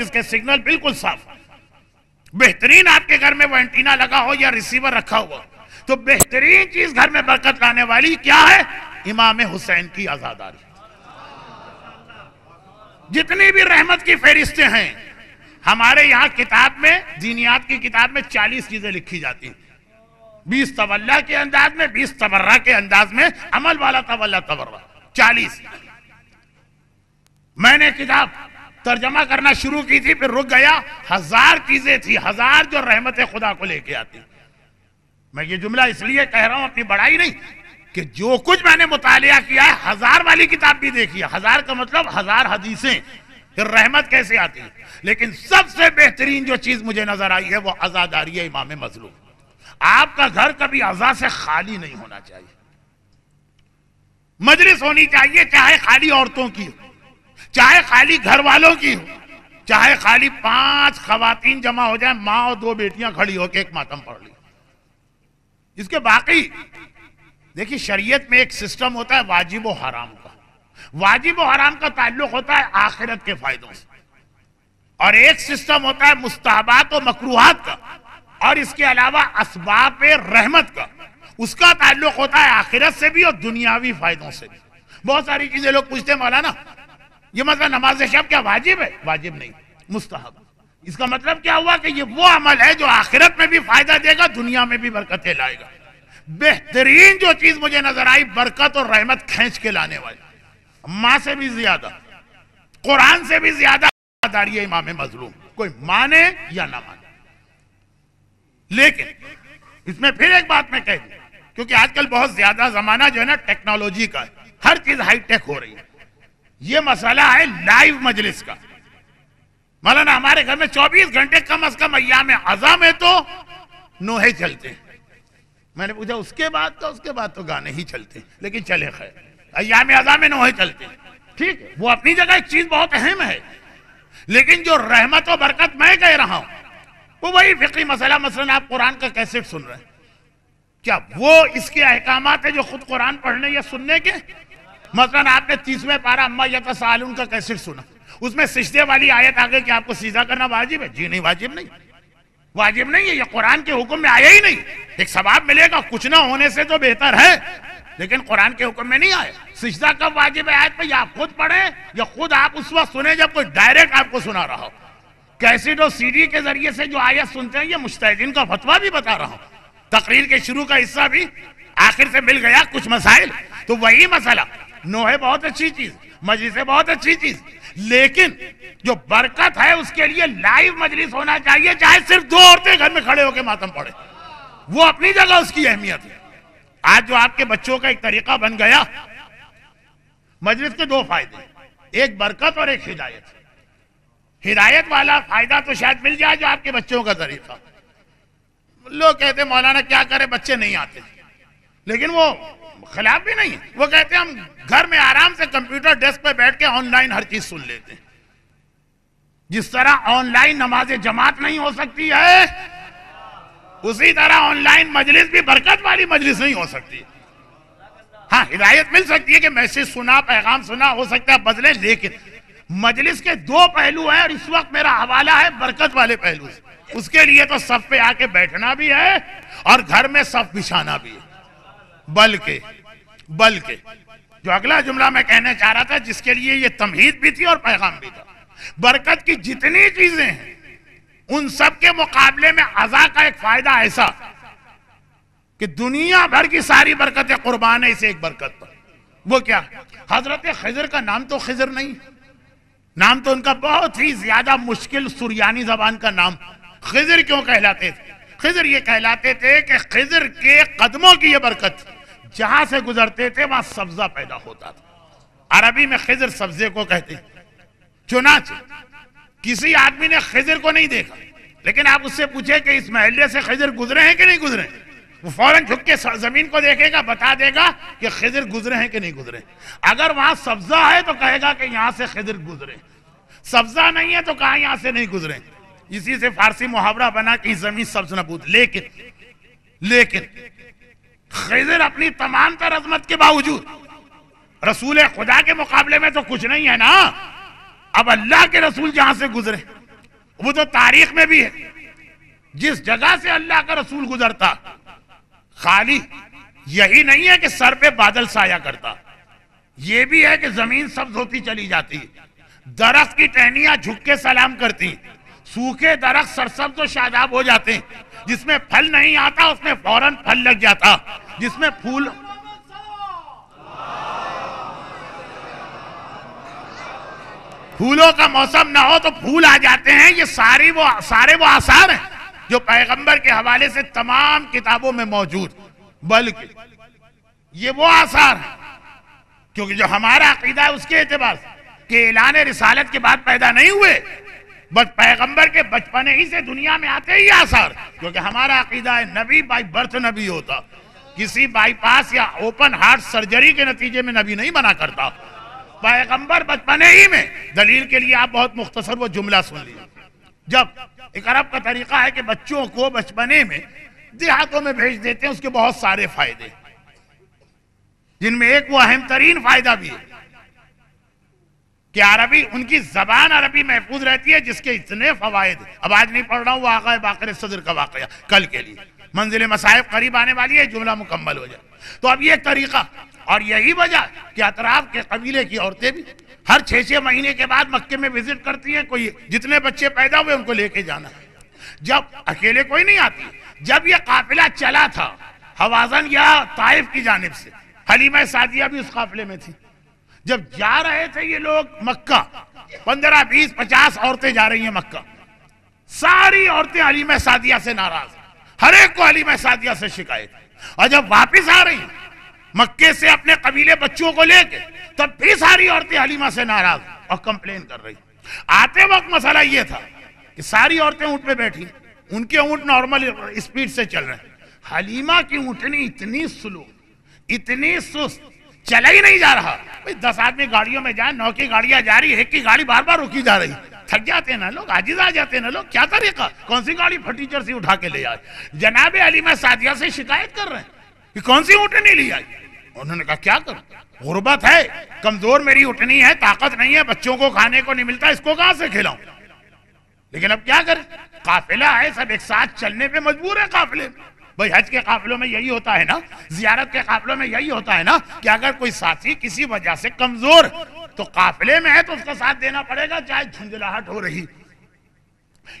जिसके सिग्नल बिल्कुल साफ, बेहतरीन आपके घर में वो एंटीना लगा हो या रिसीवर रखा हुआ, तो बेहतरीन चीज घर में बरकत लाने वाली क्या है? इमाम हुसैन की आजादारी। जितनी भी रहमत की फहरिस्तें हैं हमारे यहाँ किताब में, दीनियात की किताब में 40 चीजें लिखी जाती हैं, 20 तवल्ला के अंदाज में, 20 तबर्रा के अंदाज में, अमल वाला तवल्ला तबर्रा 40। मैंने किताब तर्जमा करना शुरू की थी, फिर रुक गया। 1000 चीजें थी, 1000 जो रहमत खुदा को लेके आती। मैं ये जुमला इसलिए कह रहा हूं, अपनी बड़ाई नहीं, कि जो कुछ मैंने मुतालिया किया है 1000 वाली किताब भी देखी है। 1000 का मतलब 1000 हदीसें, फिर रहमत कैसे आती है। लेकिन सबसे बेहतरीन जो चीज मुझे नजर आई है वो आजादारी है इमाम मजलूम। आपका घर कभी अज़ा से खाली नहीं होना चाहिए, मजलिस होनी चाहिए, चाहे खाली औरतों की हो, चाहे खाली घर वालों की हो, चाहे खाली 5 खवातीन जमा हो जाए, माँ और 2 बेटियां खड़ी होकर एक मातम पढ़ ली। इसके बाकी देखिए शरीयत में एक सिस्टम होता है वाजिब और हराम का। वाजिब और हराम का ताल्लुक होता है आखिरत के फायदों से, और एक सिस्टम होता है मुस्तहबात और मकरूहात का, और इसके अलावा असबाब रहमत का। उसका ताल्लुक होता है आखिरत से भी और दुनियावी फायदों से भी। बहुत सारी चीजें लोग पूछते हैं मौलाना ये मतलब नमाज शब क्या वाजिब है? वाजिब नहीं, मुस्तहब। इसका मतलब क्या हुआ कि ये वो अमल है जो आखिरत में भी फायदा देगा, दुनिया में भी बरकतें लाएगा। बेहतरीन जो चीज मुझे नजर आई, बरकत और रहमत खींच के लाने वाली, मां से भी ज्यादा, कुरान से भी ज्यादा आजादारी है इमाम मजलूम, कोई माने या ना माने। लेकिन इसमें फिर एक बात मैं कह दूं, क्योंकि आजकल बहुत ज्यादा जमाना जो है ना टेक्नोलॉजी का है, हर चीज हाईटेक हो रही है। ये मसला है लाइव मजलिस का। मौलाना हमारे घर में 24 घंटे कम अज कम अय्याम अज़ा में तो नोहे चलते हैं। मैंने पूछा उसके बाद तो गाने ही चलते हैं, लेकिन चले खैर, अय्याम अज़ा में नोहे चलते हैं, ठीक है, वो अपनी जगह एक चीज बहुत अहम है। लेकिन जो रहमत और बरकत मैं कह रहा हूं वो वही फिक्री मसला, मसलन आप कुरान का कैसेट सुन रहे हैं, क्या वो इसके अहकामात है जो खुद कुरान पढ़ने या सुनने के? मसलन आपने 30वें पारा अम्मा यतसाअलून का कैसेट सुना, उसमें सिजदे वाली आयत आ गई कि आपको सीधा करना वाजिब है। जी नहीं, वाजिब नहीं, वाजिब नहीं है, ये कुरान के हुक्म में आया ही नहीं। एक सवाब मिलेगा, कुछ ना होने से तो बेहतर है, लेकिन कुरान के हुक्म में नहीं आया। सिजदा कब वाजिब है आयत पे? या आप खुद पढ़े या खुद आप उस वक्त सुने जब कोई डायरेक्ट आपको सुना रहा हो। कैसेट और सीडी के जरिए से जो आयत सुनते हैं, ये मुज्तहिदीन का फतवा भी बता रहा हूं। तकरीर के शुरू का हिस्सा भी आखिर से मिल गया कुछ मसाइल, तो वही मसला। नोहे बहुत अच्छी चीज, मजलिसें बहुत अच्छी चीज, लेकिन जो बरकत है उसके लिए लाइव मजलिस होना चाहिए, चाहे सिर्फ 2 औरतें घर में खड़े होकर मातम पढ़े, वो अपनी जगह उसकी अहमियत है। आज जो आपके बच्चों का एक तरीका बन गया, मजलिस के 2 फायदे, एक बरकत और एक हिदायत। हिदायत वाला फायदा तो शायद मिल जाए जो आपके बच्चों का तरीका। लोग कहते मौलाना क्या करे, बच्चे नहीं आते, लेकिन वो खिलाफ भी नहीं है। वो कहते हैं हम घर में आराम से कंप्यूटर डेस्क पे बैठ के ऑनलाइन हर चीज सुन लेते हैं। जिस तरह ऑनलाइन नमाज जमात नहीं हो सकती है, उसी तरह ऑनलाइन मजलिस भी बरकत वाली मजलिस नहीं हो सकती। हाँ, हिदायत मिल सकती है कि मैसेज सुना, पैगाम सुना, हो सकता है बदले, लेकिन मजलिस के 2 पहलू हैं, और इस वक्त मेरा हवाला है बरकत वाले पहलू से। उसके लिए तो सफ पे आके बैठना भी है और घर में सफ बिछाना भी है। बल्कि जो अगला जुमला मैं कहना चाह रहा था, जिसके लिए ये तमहीद भी थी और पैगाम भी था, बरकत की जितनी चीजें हैं उन सब के मुकाबले में अज़ा का एक फायदा ऐसा कि दुनिया भर की सारी बरकतें कुर्बान है इस एक बरकत पर। वो क्या? हजरत खिजर का नाम तो खिजर नहीं, नाम तो उनका बहुत ही ज्यादा मुश्किल सुरयानी जबान का नाम। खिजर क्यों कहलाते थे? खिजर ये कहलाते थे कि खिजर के कदमों की ये बरकत, जहां से गुजरते थे वहां सब्जा पैदा होता था। अरबी में खिजर सब्जे को कहते हैं। चुनाचे किसी आदमी ने खिजर को नहीं देखा, लेकिन आप उससे पूछे कि इस महल्ले से खिजर गुजरे हैं कि नहीं गुजरे, वो फौरन झुक के जमीन को देखेगा, बता देगा कि खिजर गुजरे हैं कि नहीं गुजरे। अगर वहां सब्जा है तो कहेगा कि यहां से खिजर गुजरे, सब्जा नहीं है तो कहा यहां से नहीं गुजरे। इसी से फारसी मुहावरा बना कि जमीन सब्ज नबूद। लेकिन खिजर अपनी तमाम तर अजमत के बावजूद रसूल खुदा के मुकाबले में तो कुछ नहीं है ना। अब अल्लाह के रसूल जहां से गुजरे, वो तो तारीख में भी है, जिस जगह से अल्लाह का रसूल गुजरता, खाली यही नहीं है कि सर पे बादल साया करता, ये भी है कि जमीन सब्ज होती चली जाती, दरख्त की टहनियां झुक के सलाम करती, सूखे दरख्त सरसब्ज और शादाब हो जाते हैं, जिसमें फल नहीं आता उसमें फौरन फल लग जाता, जिसमें फूलों का मौसम ना हो तो फूल आ जाते हैं। ये सारे वो आसार हैं जो पैगंबर के हवाले से तमाम किताबों में मौजूद, बल्कि ये वो आसार हैं क्योंकि जो हमारा अकीदा है उसके एतबार के ऐलान रिसालत के बाद पैदा नहीं हुए, बस पैगंबर के बचपने ही से दुनिया में आते ही आसार, क्योंकि हमारा अकीदा है नबी बाई बर्थ नबी होता, किसी बाईपास या ओपन हार्ट सर्जरी के नतीजे में नबी नहीं बना करता, पैगंबर बचपने ही में। दलील के लिए आप बहुत मुख्तसर वो जुमला सुन लीजिए। जब एक अरब का तरीका है कि बच्चों को बचपने में देहातों में भेज देते हैं, उसके बहुत सारे फायदे, जिनमें एक वो अहम तरीन फायदा भी है कि अरबी, उनकी जबान अरबी महफूज रहती है, जिसके इतने फवायद। अब आज नहीं पढ़ रहा हूँ, वो आगा बाकर सदर का वाकया कल के लिए, मंजिल मसाइब करीब आने वाली है, जुमला मुकम्मल हो जाए। तो अब ये तरीका, और यही वजह कि अतराफ के कबीले की औरतें भी हर 6-6 महीने के बाद मक्के में विजिट करती हैं, कोई जितने बच्चे पैदा हुए उनको लेके जाना है। जब अकेले कोई नहीं आती, जब ये काफिला चला था हवाजन या ताइफ की जानिब से, हलीमा सादिया भी उस काफिले में थी। जब जा रहे थे ये लोग मक्का, 15, 20, 50 औरतें जा रही हैं मक्का, सारी औरतें हलीमा सादिया से नाराज, हर एक को हलीमा सादिया से शिकायत। और जब वापिस आ रही मक्के से अपने कबीले बच्चों को लेके, तब भी सारी औरतें हलीमा से नाराज और कंप्लेन कर रही। आते वक्त मसला ये था कि सारी औरतें ऊंट पे बैठी, उनके ऊंट नॉर्मल स्पीड से चल रहे हैं, हलीमा की ऊंटनी इतनी स्लो, इतनी सुस्त, चला ही नहीं जा रहा। भाई 10 आदमी गाड़ियों में जाए, 9 की गाड़ियां जा रही, एक की गाड़ी बार बार रुकी जा रही, थक जाते हैं ना लोग, आजिज आ जाते हैं ना लोग, क्या तरीका, कौन सी गाड़ी फटीचर से उठा के ले आए। जनाब हलीमा सादिया से शिकायत कर रहे हैं कि कौन सी ऊँटनी ली आई। उन्होंने कहा क्या करूं, गुर्बत है, कमजोर मेरी उठनी है, ताकत नहीं है, बच्चों को खाने को नहीं मिलता, इसको कहां से खिलाऊं। लेकिन अब क्या करें, काफिला है, सब एक साथ चलने पे मजबूर है काफिले में। भाई हज के काफिलों में यही होता है ना, जियारत के काफिलों में यही होता है ना कि अगर कोई साथी किसी वजह से कमजोर तो काफिले में है तो उसका साथ देना पड़ेगा, चाहे झुंझलाहट हो रही।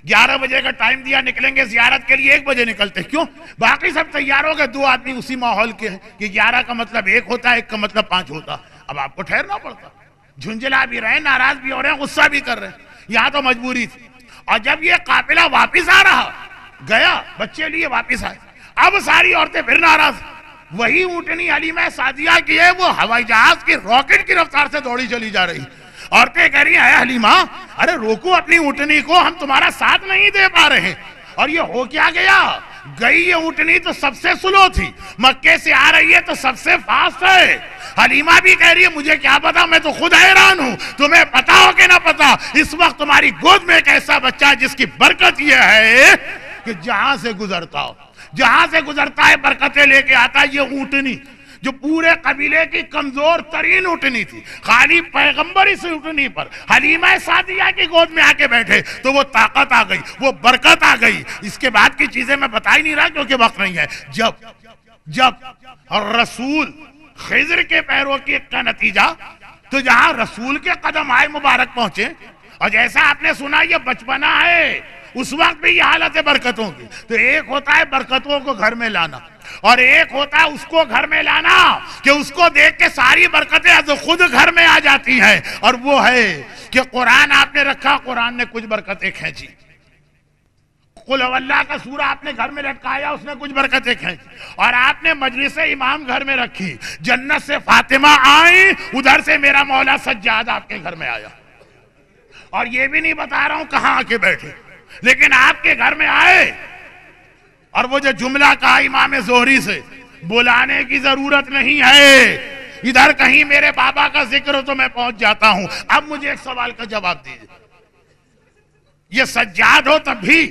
11 बजे का टाइम दिया, निकलेंगे जियारत के लिए, 1 बजे निकलते, क्यों, बाकी सब तैयार हो गए, 2 आदमी उसी माहौल के हैं कि 11 का मतलब 1 होता है, 1 का मतलब 5 होता। अब आपको ठहरना पड़ता, झुंझला भी रहे, नाराज भी हो रहे हैं, गुस्सा भी कर रहे हैं, यहाँ तो मजबूरी थी। और जब ये काफिला वापिस आ रहा, गया बच्चे लिए वापिस आए, अब सारी औरतें फिर नाराज। वही ऊँटनी हलीमा सादिया की है, वो हवाई जहाज की रॉकेट की रफ्तार से दौड़ी चली जा रही। औरतें कह रही है हलीमा, अरे रोको अपनी ऊँटनी को, हम तुम्हारा साथ नहीं दे पा रहे हैं। और ये हो क्या गया, गई ये ऊँटनी तो सबसे स्लो थी, मक्के से आ रही है तो सबसे फास्ट है। हलीमा भी कह रही है मुझे क्या पता, मैं तो खुद हैरान हूं, तुम्हें पता हो कि ना पता, इस वक्त तुम्हारी गोद में एक ऐसा बच्चा है जिसकी बरकत यह है कि जहां से गुजरता हो, जहां से गुजरता है बरकतें लेके आता है। ये ऊँटनी जो पूरे कबीले की कमजोर तरीन ऊँटनी थी, खाली पैगंबर इस ऊँटनी पर हलीमा सादिया की गोद में आके बैठे तो वो ताकत आ गई, वो बरकत आ गई। इसके बाद की चीजें मैं बता ही नहीं रहा क्योंकि वक्त नहीं है। जब रसूल खिज़र के पैरों की का नतीजा, तो जहां रसूल के कदम आए मुबारक पहुंचे, और जैसा आपने सुना ये बचपना है, उस वक्त भी ये हालत है बरकतों की। तो एक होता है बरकतों को घर में लाना, और एक होता है उसको घर में लाना कि उसको देख के सारी बरकतें तो खुद घर में आ जाती हैं। और वो है कि कुरान आपने रखा, कुरान ने कुछ बरकतें खींची, कुल अल्लाह का सूरा आपने घर में लटकाया, उसने कुछ बरकतें खींची, और आपने मजलिस इमाम घर में रखी, जन्नत से फातिमा आई, उधर से मेरा मौला सज्जाद आपके घर में आया। और ये भी नहीं बता रहा हूं कहां आके बैठे, लेकिन आपके घर में आए। और वो जो जुमला कहा इमाम जोहरी से, बुलाने की जरूरत नहीं है, इधर कहीं मेरे बाबा का जिक्र हो तो मैं पहुंच जाता हूं। अब मुझे एक सवाल का जवाब दीजिए, ये सज्जाद हो तब भी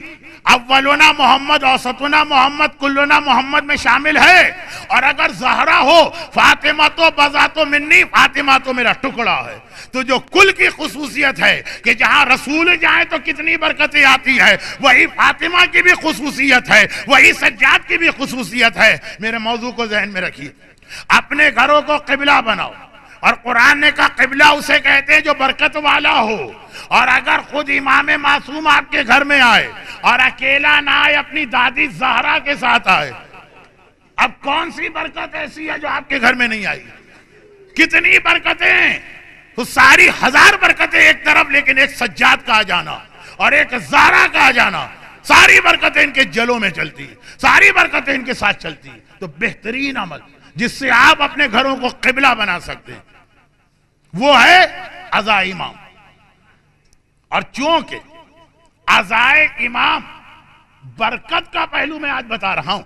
अव्वलुना मोहम्मद, औसतुना मोहम्मद, कुल्लुना मोहम्मद में शामिल है। और अगर जहरा हो, फातिमा तो बजा तो मिन्नी, फातिमा तो मेरा टुकड़ा है। तो जो कुल की खुसूसियत है कि जहां रसूल जाए तो कितनी बरकतें आती है, वही फातिमा की भी खुसूसियत है, वही सज्जाद की भी खुसूसियत है। मेरे मौजू को जहन में रखिए। अपने घरों को किबला बनाओ, और कुरान ने कहा किबला उसे कहते हैं जो बरकत वाला हो। और अगर खुद इमाम मासूम आपके घर में आए और अकेला ना आए, अपनी दादी जहरा के साथ आए, अब कौन सी बरकत ऐसी है जो आपके घर में नहीं आई? कितनी बरकतें, तो सारी 1000 बरकतें एक तरफ, लेकिन एक सज्जाद का आ जाना और एक जहरा का आ जाना, सारी बरकतें इनके जलों में चलती, सारी बरकतें इनके साथ चलती। तो बेहतरीन अमल जिससे आप अपने घरों को किबला बना सकते हैं वो है अज़ा इमाम। और चूंकि अज़ाए इमाम बरकत का पहलू मैं आज बता रहा हूं,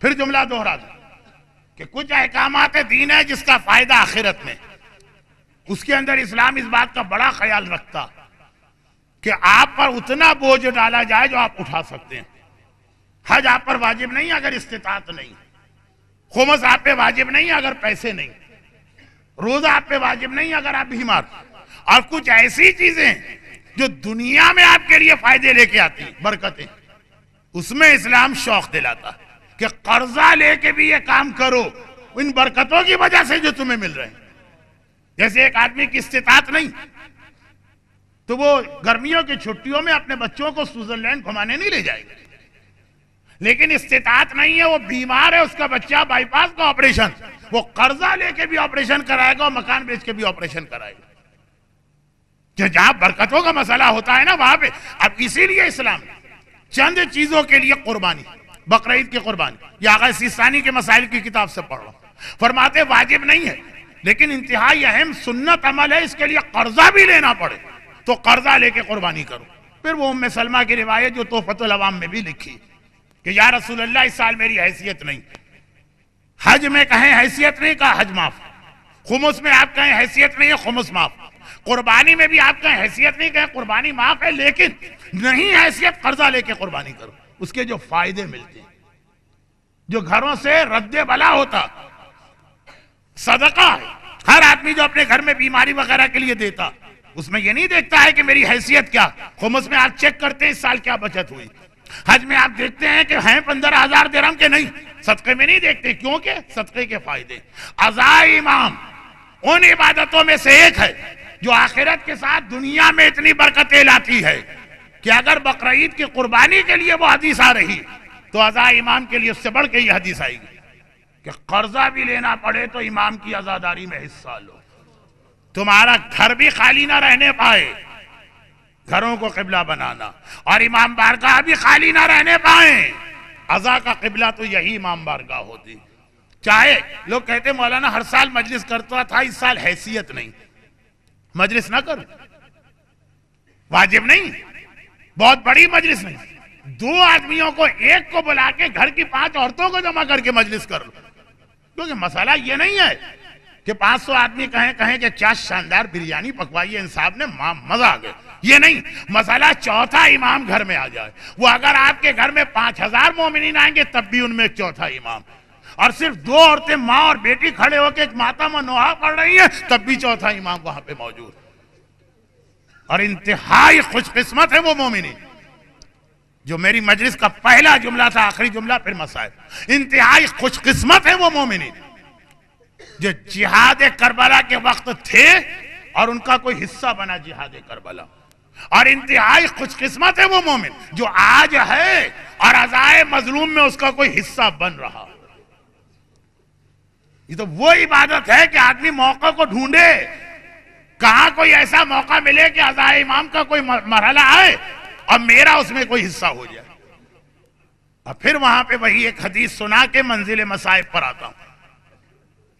फिर जुमला दोहरा दूं कि कुछ अहकामात दीन है जिसका फायदा आखिरत में, उसके अंदर इस्लाम इस बात का बड़ा ख्याल रखता कि आप पर उतना बोझ डाला जाए जो आप उठा सकते हैं। हज आप पर वाजिब नहीं अगर इस्तिताअत नहीं, खुमस आप पे वाजिब नहीं अगर पैसे नहीं, रोजा आप पे वाजिब नहीं अगर आप बीमार। और कुछ ऐसी चीजें जो दुनिया में आपके लिए फायदे लेके आती, बरकतें, उसमें इस्लाम शौक दिलाता कि कर्जा लेके भी ये काम करो इन बरकतों की वजह से जो तुम्हें मिल रहे हैं। जैसे एक आदमी की इस्तिताअत नहीं तो वो गर्मियों की छुट्टियों में अपने बच्चों को स्विट्जरलैंड घुमाने नहीं ले जाएगा, लेकिन इस्तिताअत नहीं है, वो बीमार है, उसका बच्चा बाईपास का ऑपरेशन, वो कर्जा लेके भी ऑपरेशन कराएगा और मकान बेच के भी ऑपरेशन कराएगा। जहां बरकतों का मसला होता है ना वहां पे। अब इसीलिए इस्लाम चंद चीजों के लिए कुर्बानी, बकरीद की कुर्बानी, या आगा सिस्तानी के मसाइल की किताब से पढ़ रहा हूं, फरमाते वाजिब नहीं है लेकिन इंतहाई अहम सुन्नत अमल है, इसके लिए कर्जा भी लेना पड़े तो कर्जा लेके कुर्बानी करो। फिर वो उम्मे सलमा की रिवायत जो तोहफतुल अवाम में भी लिखी कि या रसूल अल्लाह इस साल मेरी हैसियत नहीं, हज में कहें हैसियत नहीं, कहा हज माफ, खुमुस में आप कहें हैसियत नहीं है, खुमुस माफ, कुर्बानी में भी आप कहें हैसियत नहीं, कहें कुर्बानी माफ है, लेकिन नहीं हैसियत कर्जा लेके कुर्बानी करो। उसके जो फायदे मिलते हैं, जो घरों से रद्दे बला होता, सदका है। हर आदमी जो अपने घर में बीमारी वगैरह के लिए देता, उसमें ये नहीं देखता है कि मेरी हैसियत क्या। खुमुस में आप चेक करते हैं इस साल क्या बचत हुई, हज में आप देखते हैं कि हैं 15,000 दिरहम के, नहीं, सदक़े में नहीं देखते, क्योंकि सदक़े के फायदे। अज़ाए इमाम उन इबादतों में से एक है जो आखिरत के साथ दुनिया में इतनी बरकतें लाती है कि अगर बकरीद की कुर्बानी के लिए वो हदीस आ रही तो अज़ाए इमाम के लिए उससे बढ़ के ये हदीस आएगी कि कर्जा भी लेना पड़े तो इमाम की आजादारी में हिस्सा लो, तुम्हारा घर भी खाली ना रहने पाए, घरों को किबला बनाना, और इमाम बारगाह भी खाली ना रहने पाए। अज़ा का किबला तो यही इमाम बारगाह होती। चाहे लोग कहते मौलाना हर साल मजलिस करता था, इस साल हैसियत नहीं, मजलिस ना करो, वाजिब नहीं, बहुत बड़ी मजलिस नहीं, 2 आदमियों को, एक को बुला के घर की 5 औरतों को जमा करके मजलिस कर लो। क्योंकि मसला ये नहीं है कि 500 आदमी कहें कि क्या शानदार बिरयानी पकवाई है इंसाफ ने, मजा आ गया, ये नहीं। मसला चौथा इमाम घर में आ जाए। वो अगर आपके घर में 5000 मोमिनीन आएंगे तब भी उनमें चौथा इमाम, और सिर्फ 2 औरतें माँ और बेटी खड़े होकर मातम नोहा पढ़ रही है तब भी चौथा इमाम वहां पे मौजूद। और इंतहाई खुशकिस्मत है वो मोमिनीन। जो मेरी मजलिस का पहला जुमला था, आखिरी जुमला फिर मसाइल, इंतहाई खुशकिस्मत है वो मोमिनीन जो जिहाद करबला के वक्त थे और उनका कोई हिस्सा बना जिहाद करबला, और इंतहाई खुशकिस्मत है वो मोमिन जो आज है और अज़ाए मजलूम में उसका कोई हिस्सा बन रहा। ये तो वो इबादत है कि आदमी मौका को ढूंढे, कहां कोई ऐसा मौका मिले कि अज़ाए इमाम का कोई मरहला आए और मेरा उसमें कोई हिस्सा हो जाए। और फिर वहां पे वही एक हदीस सुना के मंजिल मसाइब पर आता हूं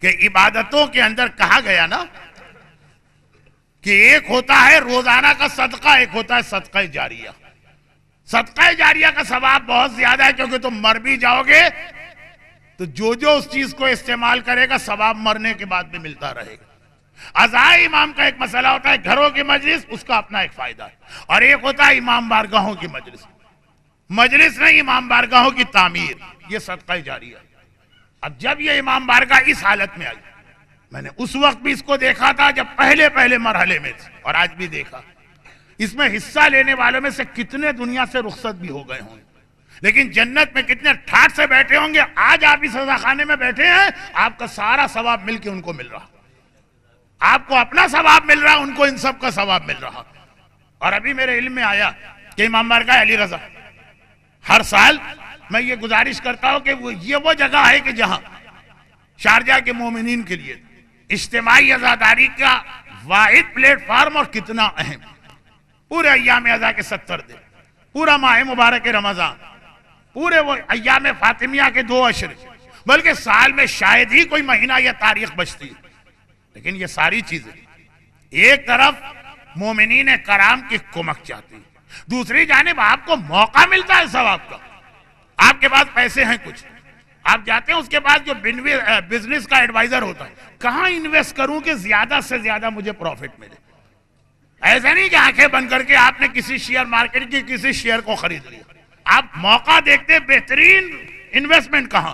कि इबादतों के अंदर कहा गया ना कि एक होता है रोजाना का सदका, एक होता है सदका जारिया। सदका जारिया का सवाब बहुत ज्यादा है क्योंकि तुम मर भी जाओगे तो जो उस चीज को इस्तेमाल करेगा सवाब मरने के बाद भी मिलता रहेगा। अज़ाए इमाम का एक मसला होता है घरों की मजलिस, उसका अपना एक फायदा है, और एक होता है इमाम बारगाहों की मजलिस। मजलिस नहीं, इमाम बारगाहों की तामीर, ये सदका जारिया। अब जब ये इमाम बारगाह इस हालत में आई, मैंने उस वक्त भी इसको देखा था जब पहले पहले मरहले में थी, और आज भी देखा। इसमें हिस्सा लेने वालों में से कितने दुनिया से रुखसत भी हो गए होंगे, लेकिन जन्नत में कितने ठाठ से बैठे होंगे। आज आप इस सजाखाने में बैठे हैं, आपका सारा सवाब मिलके उनको मिल रहा, आपको अपना सवाब मिल रहा, उनको इन सब का सवाब मिल रहा। और अभी मेरे इल्म में आया कि इमाम बारगाह अली रजा, हर साल मैं ये गुजारिश करता हूं कि वो जगह है कि जहां शारजा के मोमिनीन के लिए इज्तिमाई अज़ादारी का वाहिद प्लेटफॉर्म, और कितना अहम, पूरे अय्याम अज़ा के 70 दिन, पूरा माह मुबारक रमजान, पूरे वो अय्याम फातिमिया के 2 अशर, बल्कि साल में शायद ही कोई महीना या तारीख बचती है। लेकिन ये सारी चीजें एक तरफ मोमिनीन कराम की कुमक चाहती है, दूसरी जानिब आपको मौका मिलता है सवाब का। आपके पास पैसे हैं कुछ, आप जाते हैं उसके पास जो बिजनेस का एडवाइजर होता है, कहां इन्वेस्ट करूं कि ज्यादा से ज्यादा मुझे प्रॉफिट मिले। ऐसा नहीं कि आंखें बंद करके आपने किसी शेयर मार्केट के किसी शेयर को खरीद लिया, आप मौका देखते बेहतरीन इन्वेस्टमेंट कहां,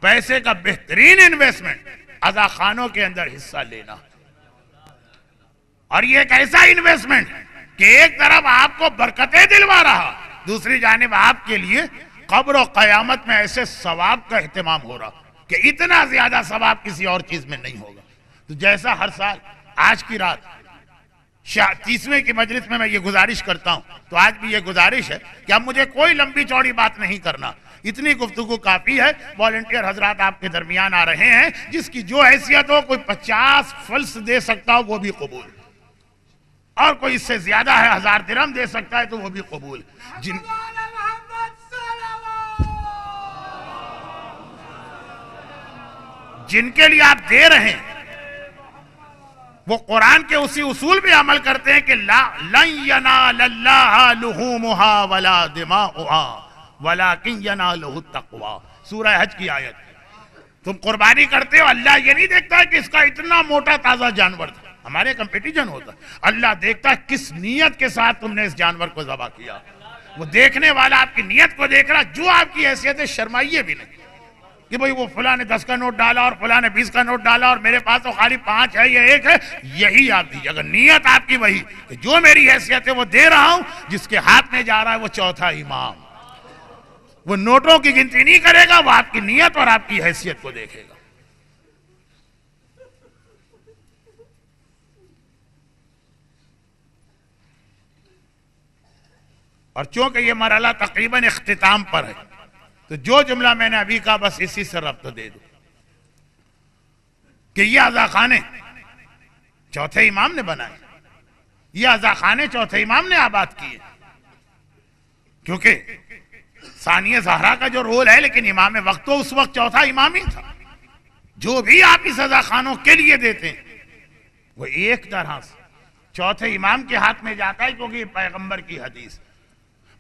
पैसे का बेहतरीन इन्वेस्टमेंट अज़ा खानों के अंदर हिस्सा लेना। और ये एक ऐसा इन्वेस्टमेंट कि एक तरफ आपको बरकतें दिलवा रहा, दूसरी जानिब आपके लिए कब्र और कयामत में ऐसे सवाब का एहतमाम हो रहा कि इतना ज्यादा सवाब किसी और चीज में नहीं होगा। तो जैसा हर साल आज की रात 30वें की मजलिस में मैं ये गुजारिश करता हूं, तो आज भी ये गुजारिश है कि अब मुझे कोई लंबी चौड़ी बात नहीं करना, इतनी गुफ्तगू काफी है। वॉलंटियर हजरात आपके दरमियान आ रहे हैं, जिसकी जो हैसियत हो, कोई 50 फल्स दे सकता हो वो भी कबूल, और कोई इससे ज्यादा है 1000 दिरहम दे सकता है तो वो भी कबूल। जिनके लिए आप दे रहे हैं वो कुरान के उसी उसूल पे अमल करते हैं कि लन यनालल्लाह लुहूमुहा वला दिमाउहा वलाकिन यनालुहु तक़वा, सूरह हज की आयत। तुम कुर्बानी करते हो, अल्लाह ये नहीं देखता है कि इसका इतना मोटा ताजा जानवर था, हमारे कंपटीशन होता है, अल्लाह देखता है किस नीयत के साथ तुमने इस जानवर को ज़बह किया। वो देखने वाला आपकी नीयत को देख रहा, जो आपकी हैसियत है शर्माइए भी नहीं कि भाई वो फुला ने 10 का नोट डाला और फुला ने 20 का नोट डाला और मेरे पास तो खाली 5 है या 1 है, यही आप दीजिए। अगर नीयत आपकी वही कि जो मेरी हैसियत है वो दे रहा हूं, जिसके हाथ में जा रहा है वो चौथा इमाम, वो नोटों की गिनती नहीं करेगा, वो आपकी नीयत और आपकी हैसियत को देखेगा। और चूंकि ये मरहला तकरीबन इख्तिताम पर है, तो जो जुमला मैंने अभी कहा बस इसी से रब्त दे दो कि ये अज़ा खाने चौथे इमाम ने बनाए, ये अज़ा खाने चौथे इमाम ने आबाद किए, क्योंकि सानिया ज़हरा का जो रोल है, लेकिन इमाम वक्त तो उस वक्त चौथा इमाम ही था। जो भी आप इस अज़ा खानों के लिए देते हैं वो एक तरह से चौथे इमाम के हाथ में जाता है, क्योंकि पैगंबर की हदीस,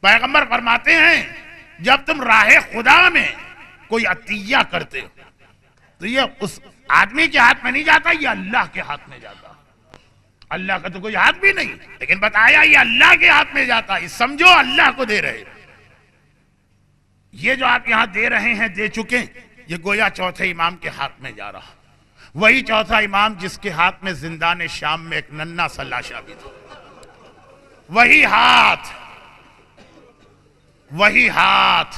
पैगंबर फरमाते हैं जब तुम राहे खुदा में कोई अतिया करते हो तो ये उस आदमी के हाथ में नहीं जाता, ये अल्लाह के हाथ में जाता। अल्लाह का तो कोई हाथ भी नहीं, लेकिन बताया ये अल्लाह के हाथ में जाता है, समझो अल्लाह को दे रहे। ये जो आप यहां दे रहे हैं, दे चुके, ये गोया चौथे इमाम के हाथ में जा रहा, वही चौथा इमाम जिसके हाथ में जिंदान शाम में एक नन्ना सा लाशा भी था, वही हाथ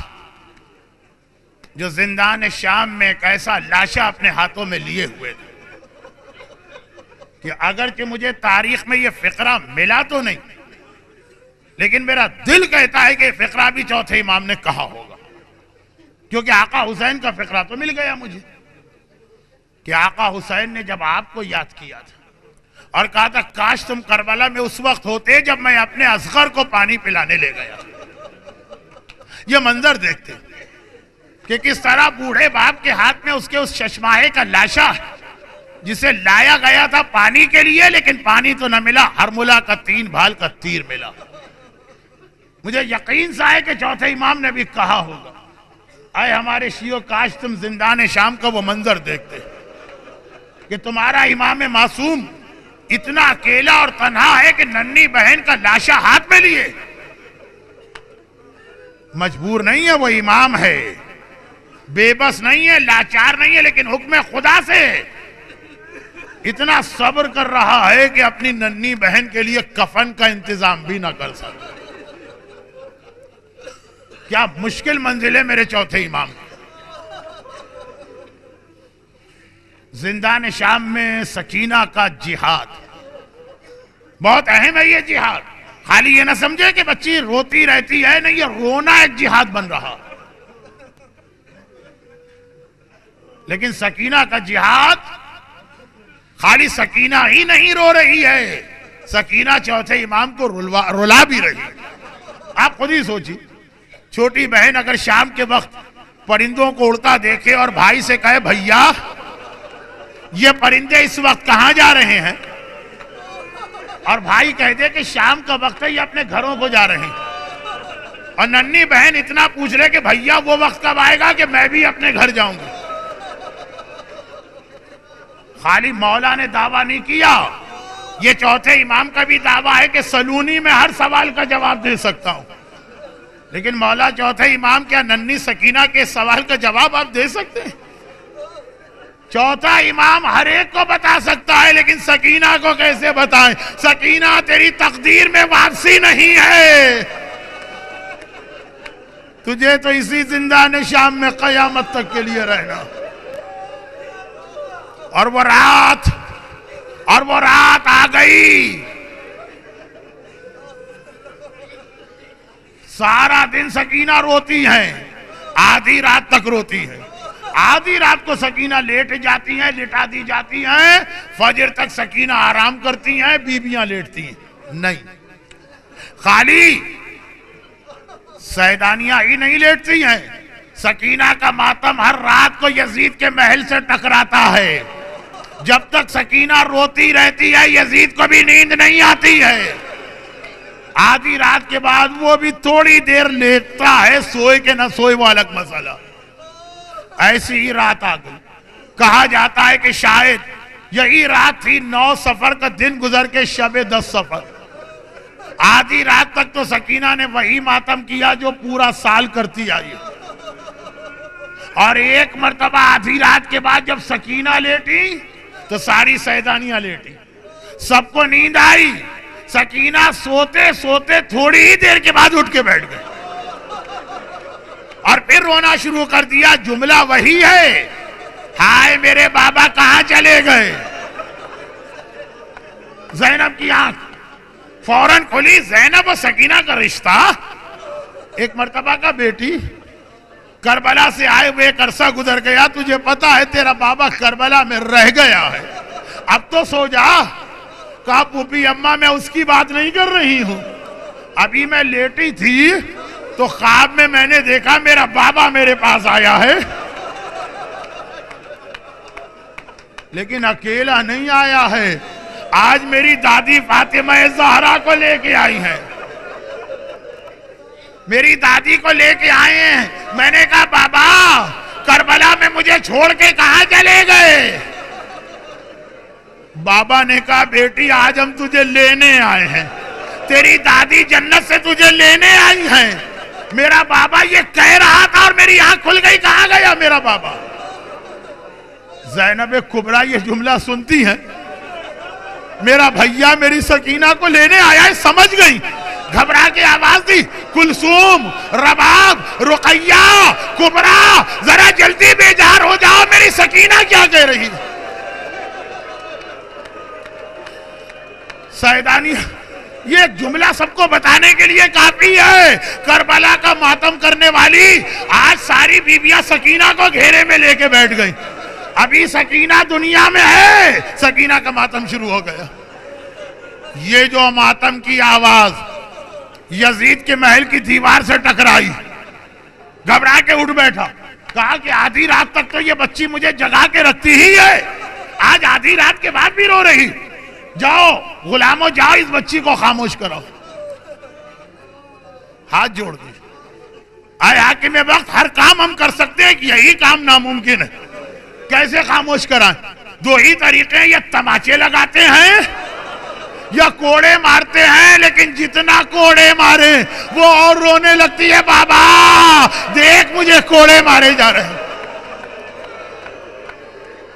जो जिंदान शाम में एक ऐसा लाशा अपने हाथों में लिए हुए थे कि अगरचे मुझे तारीख में ये फिक्रा मिला तो नहीं, लेकिन मेरा दिल कहता है कि फिक्रा भी चौथे इमाम ने कहा होगा, क्योंकि आका हुसैन का फिक्रा तो मिल गया मुझे कि आका हुसैन ने जब आपको याद किया था और कहा था काश तुम करबला में उस वक्त होते जब मैं अपने असगर को पानी पिलाने ले गया। ये मंजर देखते कि किस तरह बूढ़े बाप के हाथ में उसके उस चश्माहे का लाशा जिसे लाया गया था पानी के लिए, लेकिन पानी तो न मिला, हरमुला का 3 भाल का तीर मिला। मुझे यकीन सा है कि चौथे इमाम ने भी कहा होगा, आए हमारे शियो काश तुम जिंदान शाम का वो मंजर देखते कि तुम्हारा इमाम मासूम इतना अकेला और तन्हा है कि नन्ही बहन का लाशा हाथ में लिए मजबूर नहीं है, वो इमाम है, बेबस नहीं है, लाचार नहीं है, लेकिन हुक्म खुदा से इतना सब्र कर रहा है कि अपनी नन्ही बहन के लिए कफन का इंतजाम भी ना कर सकता। क्या मुश्किल मंजिल है मेरे चौथे इमाम। जिंदान शाम में सकीना का जिहाद बहुत अहम है। ये जिहाद खाली ये ना समझे कि बच्ची रोती रहती है, नहीं, ये रोना एक जिहाद बन रहा। लेकिन सकीना का जिहाद खाली सकीना ही नहीं रो रही है, सकीना चौथे इमाम को रुला भी रही है। आप खुद ही सोचिए, छोटी बहन अगर शाम के वक्त परिंदों को उड़ता देखे और भाई से कहे भैया ये परिंदे इस वक्त कहां जा रहे हैं, और भाई कह दे कि शाम का वक्त है, ये अपने घरों को जा रहे हैं, और नन्ही बहन इतना पूछ रहे कि भैया वो वक्त कब आएगा कि मैं भी अपने घर जाऊंगी। खाली मौला ने दावा नहीं किया, ये चौथे इमाम का भी दावा है कि सलूनी में हर सवाल का जवाब दे सकता हूं। लेकिन मौला चौथे इमाम क्या नन्ही सकीना के सवाल का जवाब आप दे सकते हैं? चौथा इमाम हर एक को बता सकता है, लेकिन सकीना को कैसे बताएं? सकीना तेरी तकदीर में वापसी नहीं है, तुझे तो इसी जिंदान शाम में कयामत तक के लिए रहना। और वो रात आ गई। सारा दिन सकीना रोती है, आधी रात तक रोती है। आधी रात को सकीना लेट जाती हैं, लिटा दी जाती हैं, फजर तक सकीना आराम करती हैं, बीबियां लेटती हैं। नहीं, खाली सैदानियां ही नहीं लेटती हैं, सकीना का मातम हर रात को यजीद के महल से टकराता है। जब तक सकीना रोती रहती है यजीद को भी नींद नहीं आती है। आधी रात के बाद वो भी थोड़ी देर लेटता है, सोए के ना सोए वो अलग मसला। ऐसी ही रात आ गई। कहा जाता है कि शायद यही रात थी 9 सफर का दिन गुजर के शबे 10 सफर। आधी रात तक तो सकीना ने वही मातम किया जो पूरा साल करती आई, और एक मर्तबा आधी रात के बाद जब सकीना लेटी तो सारी सैदानियां लेटी, सबको नींद आई। सकीना सोते सोते थोड़ी ही देर के बाद उठ के बैठ गए और फिर रोना शुरू कर दिया। जुमला वही है, हाय मेरे बाबा कहां चले गए। ज़ैनब की आंख फौरन खुली। ज़ैनब और सकीना का रिश्ता एक मर्तबा का बेटी करबला से आए हुए एक अरसा गुजर गया, तुझे पता है तेरा बाबा करबला में रह गया है, अब तो सो जा। कहा पुपी अम्मा मैं उसकी बात नहीं कर रही हूं, अभी मैं लेटी थी तो ख्वाब में मैंने देखा मेरा बाबा मेरे पास आया है, लेकिन अकेला नहीं आया है, आज मेरी दादी फातिमा ज़हरा को लेके आई है, मेरी दादी को लेके आए हैं। मैंने कहा बाबा करबला में मुझे छोड़ के कहां चले गए। बाबा ने कहा बेटी आज हम तुझे लेने आए हैं, तेरी दादी जन्नत से तुझे लेने आई है। मेरा बाबा ये कह रहा था और मेरी आंख खुल गई, कहां गया मेरा बाबा। ज़ैनब कुबरा ये जुमला सुनती है, मेरा भैया मेरी सकीना को लेने आया है, समझ गई, घबरा के आवाज दी कुलसूम, रबाब, रुकैया, कुबरा जरा जल्दी बेजार हो जाओ, मेरी सकीना क्या कह रही है। सैदानी ये एक जुमला सबको बताने के लिए काफी है। करबला का मातम करने वाली आज सारी बीबियां सकीना को घेरे में लेके बैठ गई। अभी सकीना दुनिया में है, सकीना का मातम शुरू हो गया। ये जो मातम की आवाज यजीद के महल की दीवार से टकराई, घबरा के उठ बैठा, कहा कि आधी रात तक तो ये बच्ची मुझे जगा के रखती ही है, आज आधी रात के बाद भी रो रही। जाओ गुलामों जाओ इस बच्ची को खामोश करो। हाथ जोड़ दी, आए हाकिम वक्त हर काम हम कर सकते हैं कि यही काम नामुमकिन है, कैसे खामोश कराएं। दो ही तरीके हैं, ये तमाचे लगाते हैं या कोड़े मारते हैं, लेकिन जितना कोड़े मारे वो और रोने लगती है, बाबा देख मुझे कोड़े मारे जा रहे हैं।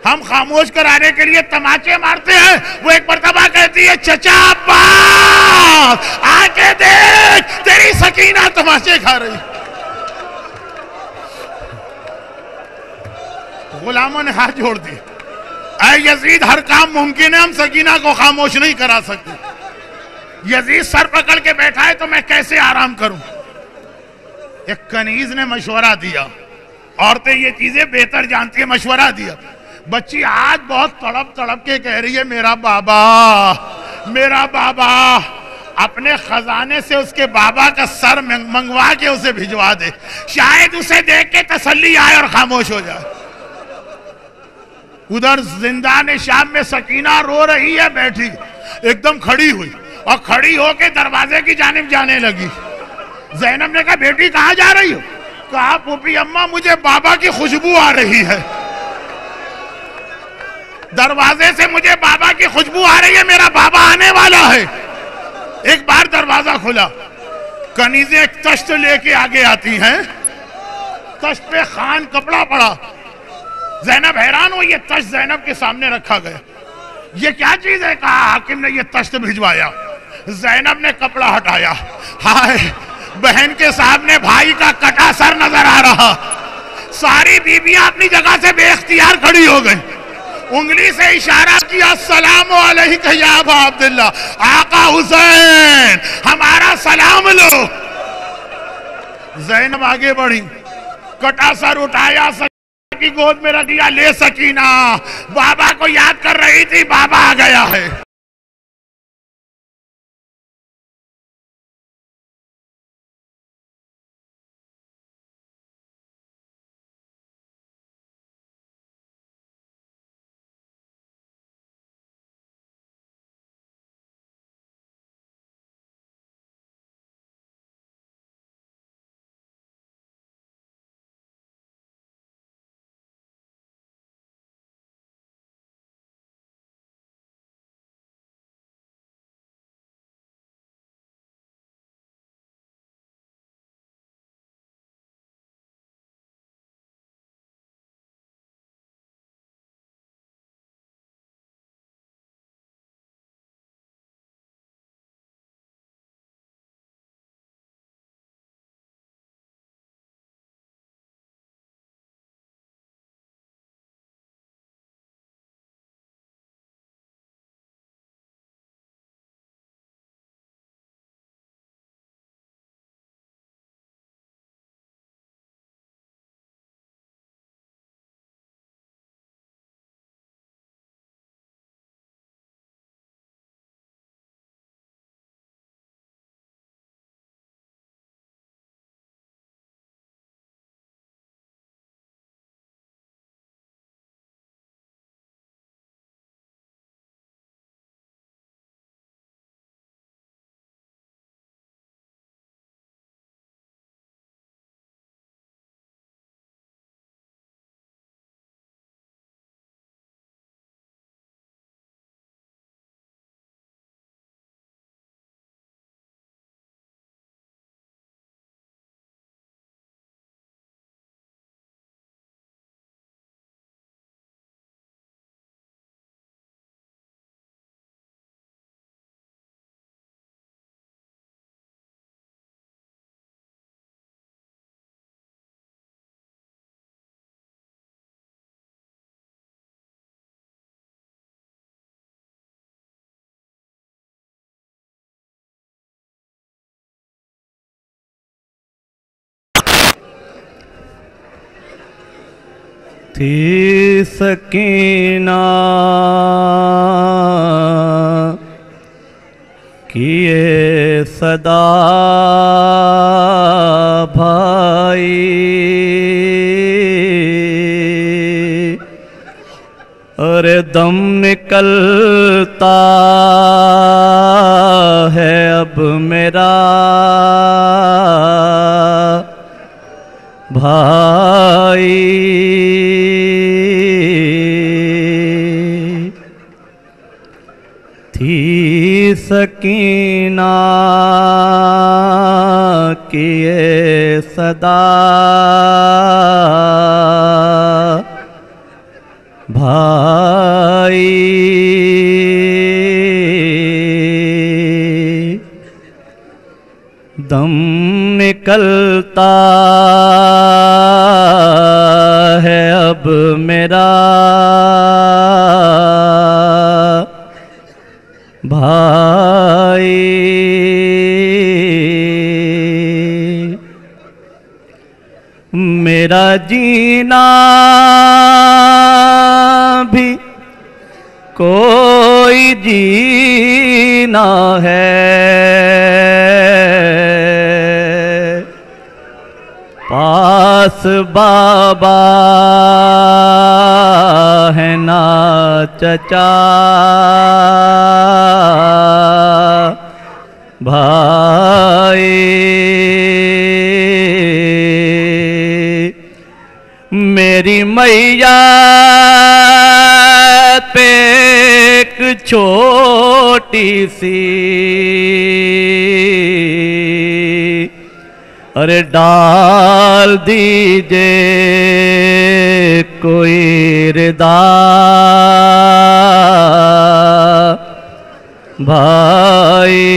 हम खामोश कराने के लिए तमाचे मारते हैं, वो एक मर्तबा कहती है चचा अब्बास आके देख तेरी सकीना तमाचे खा रही। गुलामों ने हाथ जोड़ दिए, ऐ यजीद हर काम मुमकिन है, हम सकीना को खामोश नहीं करा सकते। यजीद सर पकड़ के बैठा है तो मैं कैसे आराम करूं। एक कनीज ने मशवरा दिया, औरतें ये चीजें बेहतर जानती है, मशवरा दिया। बच्ची आज बहुत तड़प तड़प के कह रही है मेरा बाबा, मेरा बाबा। अपने खजाने से उसके बाबा का सर मंगवा के उसे भिजवा दे, शायद उसे देख के तसल्ली आए और खामोश हो जाए। उधर जिंदान शाम में सकीना रो रही है, बैठी एकदम खड़ी हुई और खड़ी होके दरवाजे की जानिब जाने लगी। ज़ैनब ने कहा बेटी कहाँ जा रही हो? कहा फूफी अम्मा मुझे बाबा की खुशबू आ रही है, दरवाजे से मुझे बाबा की खुशबू आ रही है, मेरा बाबा आने वाला है। एक बार दरवाजा खुला, कनीज़ें एक तश्त लेके आगे आती हैं, तश्त पे खान कपड़ा पड़ा। ज़ैनब हैरान हो, ये तश्त ज़ैनब के सामने रखा गया, ये क्या चीज है? कहा हाकिम ने ये तश्त भिजवाया। ज़ैनब ने कपड़ा हटाया, हाय बहन के सामने भाई का कटा सर नजर आ रहा। सारी बीबियां अपनी जगह से बेख्तियार खड़ी हो गई, उंगली से इशारा किया सलाम अलैका या अबा अब्दुल्ला, आका हुसैन हमारा सलाम लो। ज़ैनब आगे बढ़ी, कटा सर उठाया, की गोद में रख लिया, ले सकीना बाबा को याद कर रही थी, बाबा आ गया है। थी सकीना किए सदा भाई, अरे दम निकलता है अब मेरा भाई। थी सकीना की ये सदा भाई, दम निकलता है अब मेरा भाई। मेरा जीना भी कोई जीना है, पास बाबा है ना चचा भाई। मेरी मैया पे एक छोटी सी अरे डाल दीजिए कोई रिदा भाई।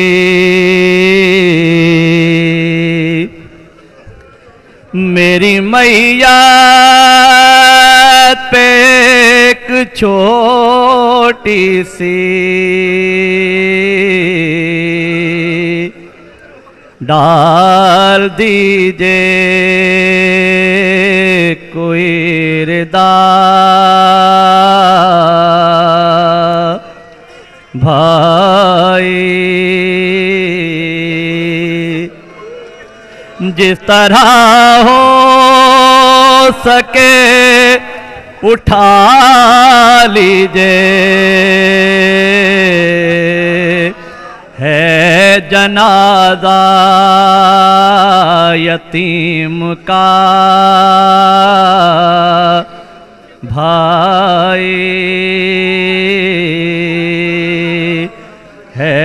मेरी मैया पे एक छोटी सी डाल दीजिए कोई रिदा भाई। जिस तरह हो सके उठा लीजिए, है जनाजा यतीम का भाई, है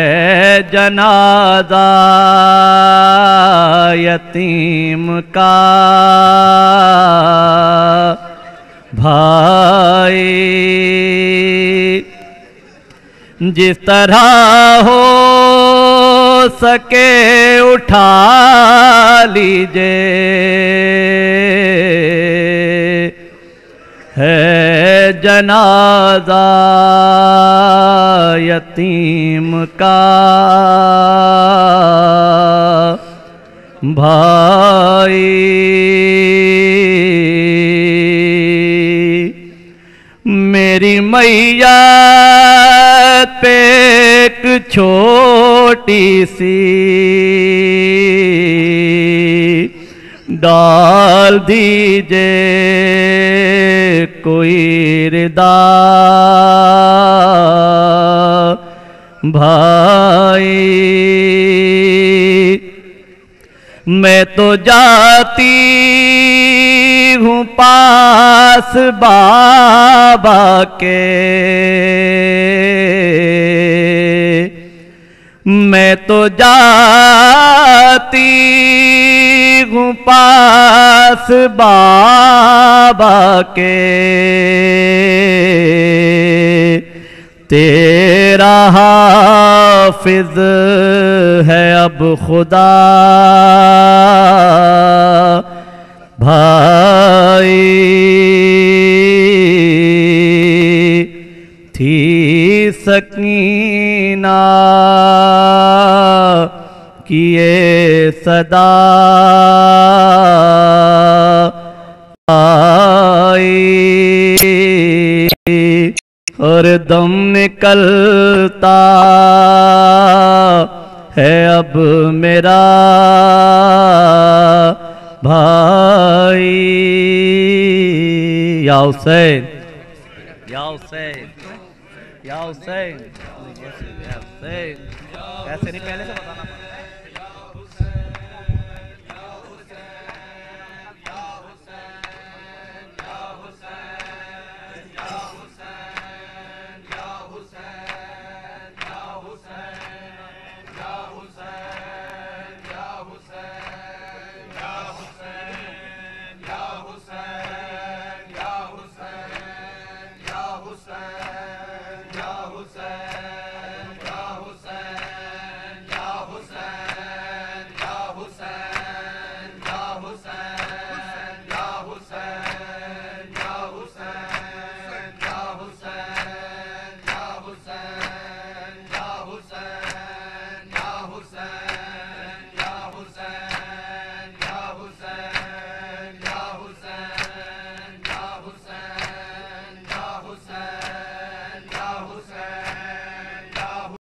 जनाजा यतीम का भाई। जिस तरह हो सके उठा लीजिए, है जनाजा यतीम का भाई। मेरी मैया पे एक छोटी सी डाल दीजिए कोई रिदा भाई। मैं तो जाती हूँ पास बाबा के, मैं तो जाती हूँ पास बाबा के। तेरा हाफिज है अब खुदा भाई। थी सकीना की ये सदा आई, और दम निकलता है अब मेरा भाई। या हुसैन, या हुसैन, या हुसैन, या हुसैन। ऐसे नहीं, पहले से बताना पड़ता। हुसैन